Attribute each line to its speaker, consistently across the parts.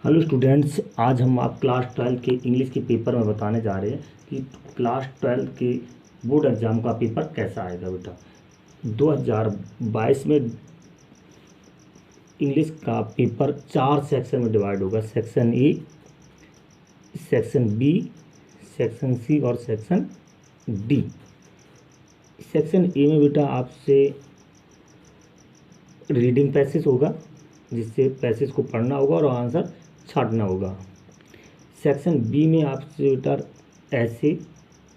Speaker 1: Hello students, आज हम आप क्लास 12 के इंग्लिश के पेपर में बताने जा रहे हैं कि क्लास 12 के बोर्ड एग्ज़ाम का पेपर कैसा आएगा बेटा। 2022 में इंग्लिश का पेपर 4 सेक्शन में डिवाइड होगा। Section A, section B, section C और सेक्शन डी। सेक्शन ए में बेटा आपसे रीडिंग पैसेज होगा, जिससे पैसेज को पढ़ना होगा और आंसर छांटना होगा। सेक्शन बी में आपसे बेटा ऐसे,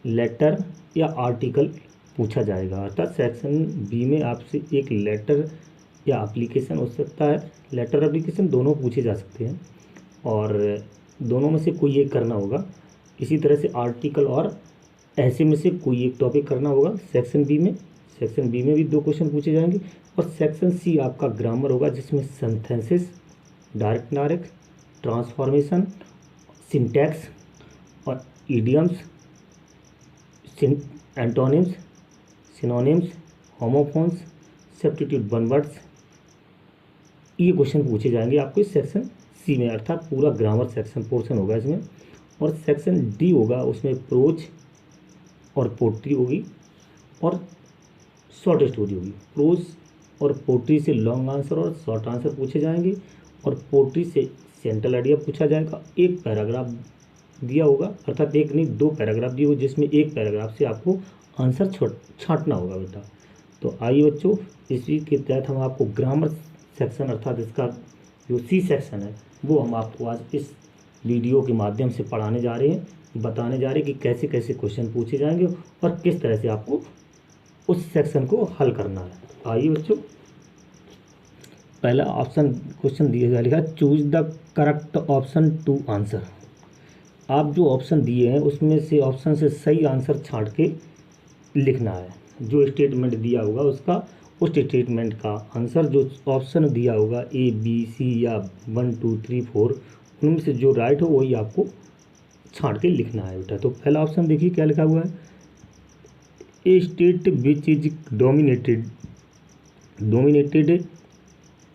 Speaker 1: लेटर या आर्टिकल पूछा जाएगा। अर्थात सेक्शन बी में आपसे एक लेटर या एप्लीकेशन हो सकता है, लेटर एप्लीकेशन दोनों पूछे जा सकते हैं और दोनों में से कोई एक करना होगा। इसी तरह से आर्टिकल और ऐसे में से कोई एक टॉपिक करना होगा सेक्शन बी में। सेक्शन बी में भी 2 क्वेश्चन पूछे जाएंगे। और सेक्शन सी आपका ग्रामर होगा, जिसमें सेंटेंसेस, डायरेक्ट, ट्रांसफॉर्मेशन, सिंटैक्स और idioms, antonyms, synonyms, homophones, substitute one words, ये क्वेश्चन पूछे जाएंगे आपको इस सेक्शन सी में। अर्थात पूरा ग्रामर सेक्शन पोर्शन होगा इसमें। और सेक्शन डी होगा, उसमें प्रोज और पोट्री होगी और शॉर्ट स्टोरी होगी। प्रोज और पोट्री से लॉन्ग आंसर और शॉर्ट आंसर पूछे जाएंगे और पोट्री से सेंट्रल आइडिया पूछा जाएगा। एक पैराग्राफ दिया होगा, अर्थात एक नहीं 2 पैराग्राफ दिए होंगे, जिसमें एक पैराग्राफ से आपको आंसर छांटना होगा बेटा। तो आइए बच्चों, इसी के तहत हम आपको ग्रामर सेक्शन अर्थात इसका जो सी सेक्शन है वो हम आपको आज इस वीडियो के माध्यम से पढ़ाने जा रहे हैं, बताने जा रहे हैं कि कैसे कैसे क्वेश्चन पूछे जाएंगे और किस तरह से आपको उस सेक्शन को हल करना है। आइए बच्चों, पहला ऑप्शन क्वेश्चन दिया गया, लिखा choose the correct option to answer. आप जो ऑप्शन दिए हैं उसमें से ऑप्शन से सही आंसर छांट के लिखना है। जो स्टेटमेंट दिया होगा उसका, उस स्टेटमेंट का आंसर जो ऑप्शन दिया होगा ए बी सी या 1 2 3 4, उनमें से जो राइट हो वही आपको छांट के लिखना है बेटा। तो पहला ऑप्शन देखिए क्या लिखा हुआ है, a state which is dominated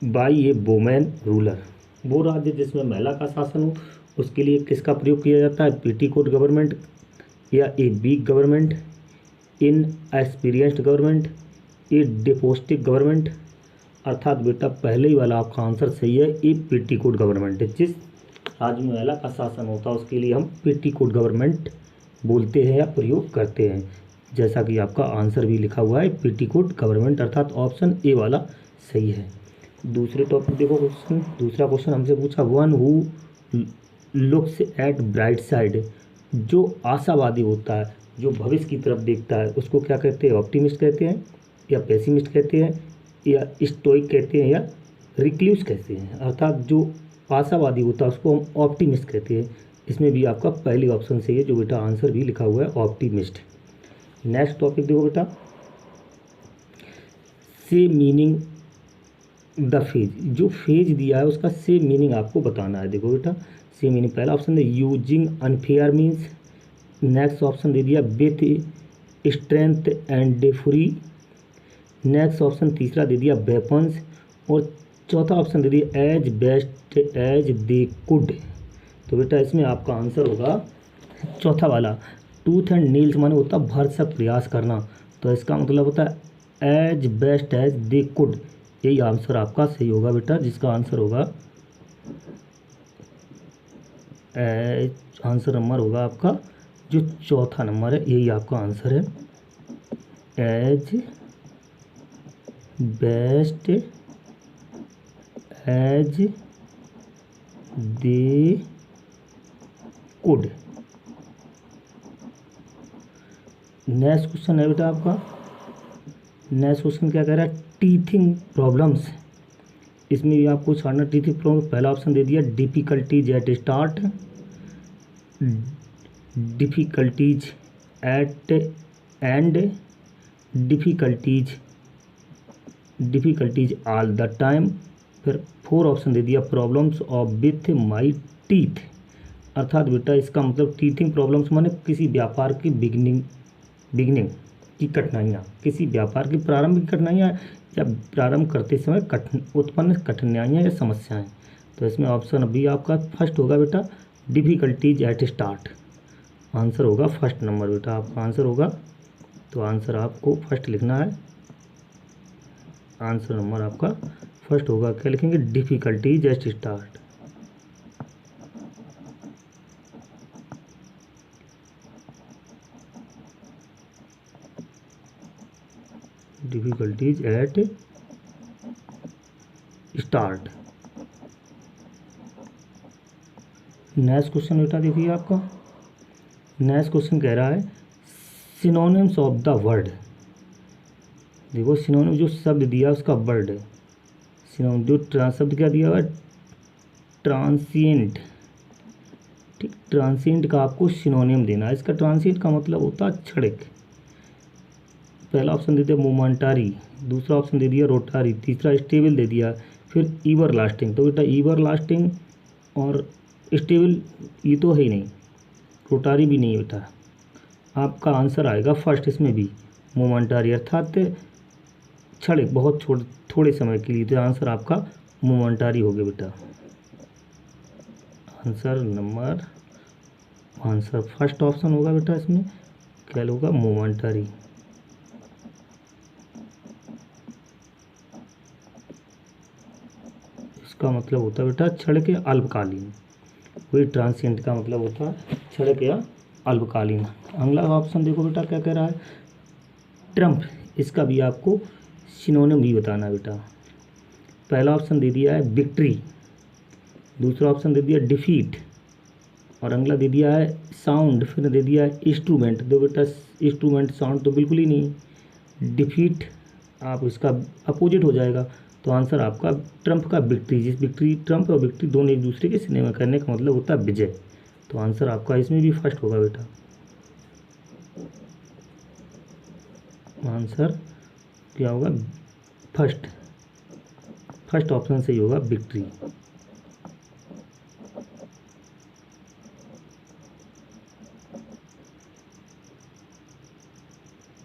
Speaker 1: by a women ruler. वो राज्य जिसमें महिला का शासन हो, उसके लिए किसका प्रयोग किया जाता है, पेटीकोट गवर्नमेंट या a week government, in experienced government, A डेपोस्टिक government. अर्थात बेटा पहले ही वाला आपका आंसर सही है, ए पेटीकोट गवर्नमेंट। जिस राज्य में महिला का शासन होता है उसके लिए हम पेटीकोट गवर्नमेंट बोलते हैं या प्रयोग करते हैं, जैसा कि आपका आंसर भी लिखा हुआ है पेटीकोट गवर्नमेंट। अर्थात ऑप्शन ए वाला सही है। दूसरे टॉपिक देखो क्वेश्चन, दूसरा क्वेश्चन हमसे पूछा, one who looks at bright side. जो आशावादी होता है, जो भविष्य की तरफ देखता है, उसको क्या कहते हैं, ऑप्टिमिस्ट कहते हैं या पेसिमिस्ट कहते हैं या स्टोइक कहते हैं या रिक्लूस कहते हैं। अर्थात जो आशावादी होता है उसको हम ऑप्टिमिस्ट कहते हैं। इसमें भी आपका पहली ऑप्शन सही है, जो बेटा आंसर भी लिखा हुआ है ऑप्टिमिस्ट। नेक्स्ट टॉपिक देखो बेटा, से मीनिंग द फेज। जो फेज दिया है उसका से मीनिंग आपको बताना है। देखो बेटा, से मीनिंग पहला ऑप्शन है using unfair means. Next option दे दिया with strength and free. Next option तीसरा दे दिया वेपन्स और चौथा ऑप्शन दे दिया as best as they could. तो बेटा इसमें आपका आंसर होगा चौथा वाला, टूथ एंड नील्स माने होता भरसक प्रयास करना, तो इसका मतलब होता है as best as they could. यही आंसर आपका सही होगा बेटा, जिसका आंसर होगा आंसर नंबर होगा आपका जो चौथा नंबर है, यही आपका आंसर है, as best as they could. Next question है बेटा आपका, नेक्स्ट क्वेश्चन क्या कह रहा है, टीथिंग प्रॉब्लम्स। इसमें भी आपको छाड़ना टीथिंग प्रॉब्लम। पहला ऑप्शन दे दिया difficulties at start, difficulties at end, difficulties all the time. फिर 4 ऑप्शन दे दिया problems of with my teeth. अर्थात बेटा इसका मतलब टीथिंग प्रॉब्लम्स माने किसी व्यापार की बिगनिंग की कठिनाइयाँ, किसी व्यापार की प्रारंभिक कठिनाइयाँ या प्रारंभ करते समय उत्पन्न कठिनाइयाँ या समस्याएं। तो इसमें ऑप्शन बी आपका फर्स्ट होगा बेटा, डिफ़िकल्टीज एट स्टार्ट। आंसर होगा फर्स्ट नंबर बेटा, आपका आंसर होगा, तो आंसर आपको फर्स्ट लिखना है। आंसर नंबर आपका फर्स्ट होगा, क्या लिखेंगे, difficulties at start. Difficulties at start. Next question बेटा देखिए आपका, नेक्स्ट क्वेश्चन कह रहा है सिनोनिम्स ऑफ द वर्ड। देखो सिनोनिम जो शब्द दिया उसका वर्ड है, सिनोनिम जो शब्द क्या दिया हुआ है, ट्रांसिएंट। ठीक, ट्रांसिएंट का आपको सिनोनिम देना है। इसका ट्रांसिएंट का मतलब होता है क्षणिक। पहला ऑप्शन दे दिया मोमेंटारी, दूसरा ऑप्शन दे दिया रोटारी, तीसरा स्टेबल दे दिया, फिर ईवर लास्टिंग। तो बेटा ईवर लास्टिंग और स्टेबल ये तो है ही नहीं, रोटारी भी नहीं बेटा। आपका आंसर आएगा फर्स्ट इसमें भी, मोमेंटारी, अर्थात क्षणिक, बहुत थोड़े समय के लिए। तो आंसर आपका मोमेंटारी हो गया बेटा। आंसर फर्स्ट ऑप्शन होगा बेटा, इसमें क्या होगा, मोमेंटारी। इसका मतलब होता है बेटा क्षणिक या अल्पकालीन। वही ट्रांसिएंट का मतलब होता है क्षणिक या अल्पकालीन। अगला ऑप्शन देखो बेटा क्या कह रहा है, ट्रम्प। इसका भी आपको सिनोनिम भी बताना है बेटा। पहला ऑप्शन दे दिया है विक्ट्री, दूसरा ऑप्शन दे दिया डिफीट, और अगला दे दिया है साउंड, फिर दे दिया है इंस्ट्रूमेंट। दो बेटा इंस्ट्रूमेंट, साउंड तो बिल्कुल ही नहीं। डिफीट आप इसका अपोजिट हो जाएगा, तो आंसर आपका ट्रम्प का विक्ट्री। जिस विक्ट्री, ट्रम्प और विक्ट्री दोनों एक दूसरे के सिनेमा करने का मतलब होता है विजय। तो आंसर आपका इसमें भी फर्स्ट होगा बेटा। आंसर क्या होगा, फर्स्ट, फर्स्ट ऑप्शन सही होगा, विक्ट्री।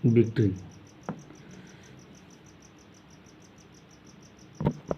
Speaker 1: विक्ट्री।